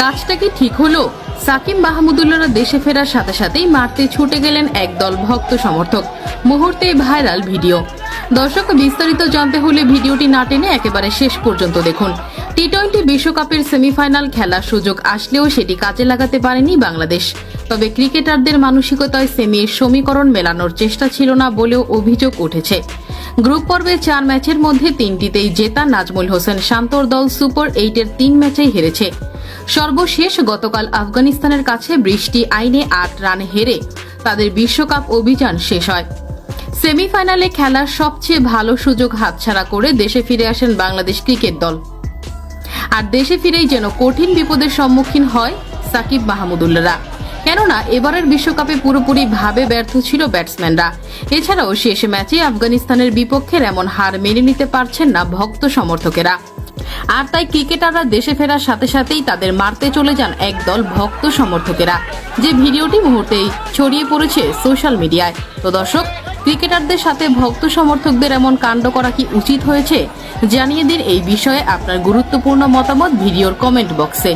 কাজটা কি ঠিক হলো? সাকিব মাহমুদুল্লাহরা দেশে ফেরার সাথে সাথেই মারতে ছুটে গেলেন একদল ভক্ত সমর্থক। মুহূর্তে ভাইরাল ভিডিও। দর্শক, বিস্তারিত জানতে হলে ভিডিওটি না টেনে একেবারে শেষ পর্যন্ত দেখুন। টি-20 বিশ্বকাপের সেমিফাইনাল খেলার সুযোগ আসলেও সেটি কাজে লাগাতে পারেনি বাংলাদেশ। তবে ক্রিকেটারদের মানসিকতায় সেমির সমীকরণ মেলানোর চেষ্টা ছিল না বলেও অভিযোগ উঠেছে। গ্রুপ পর্বে 4 ম্যাচের মধ্যে 3টিতেই জেতা নাজমুল হোসেন শান্তর দল সুপার 8-এর 3 ম্যাচেই হেরেছে। সর্বশেষ গতকাল আফগানিস্তানের কাছে বৃষ্টি আইনে 8 রানে হেরে তাদের বিশ্বকাপ অভিযান শেষ হয়। সেমিফাইনালে খেলার সবচেয়ে ভালো সুযোগ হাতছাড়া করে দেশে ফিরে আসেন বাংলাদেশ ক্রিকেট দল। আর দেশে ফিরেই যেন কঠিন বিপদের সম্মুখীন হয় সাকিব মাহমুদুল্লাহরা। কেননা এবারের বিশ্বকাপে পুরোপুরি ভাবে ব্যর্থ ছিল ব্যাটসম্যানরা। এছাড়াও শেষ ম্যাচে আফগানিস্তানের বিপক্ষে এমন হার মেনে নিতে পারছেন না ভক্ত সমর্থকেরা। আর তাই ক্রিকেটাররা দেশে ফেরার সাথে সাথেই তাদের মারতে চলে যান একদল ভক্ত সমর্থকেরা, যে ভিডিওটি মুহূর্তেই ছড়িয়ে পড়েছে সোশ্যাল মিডিয়ায়। তো দর্শক, ক্রিকেটারদের সাথে ভক্ত সমর্থকদের এমন কাণ্ড করা কি উচিত হয়েছে? জানিয়ে দিন এই বিষয়ে আপনার গুরুত্বপূর্ণ মতামত ভিডিওর কমেন্ট বক্সে।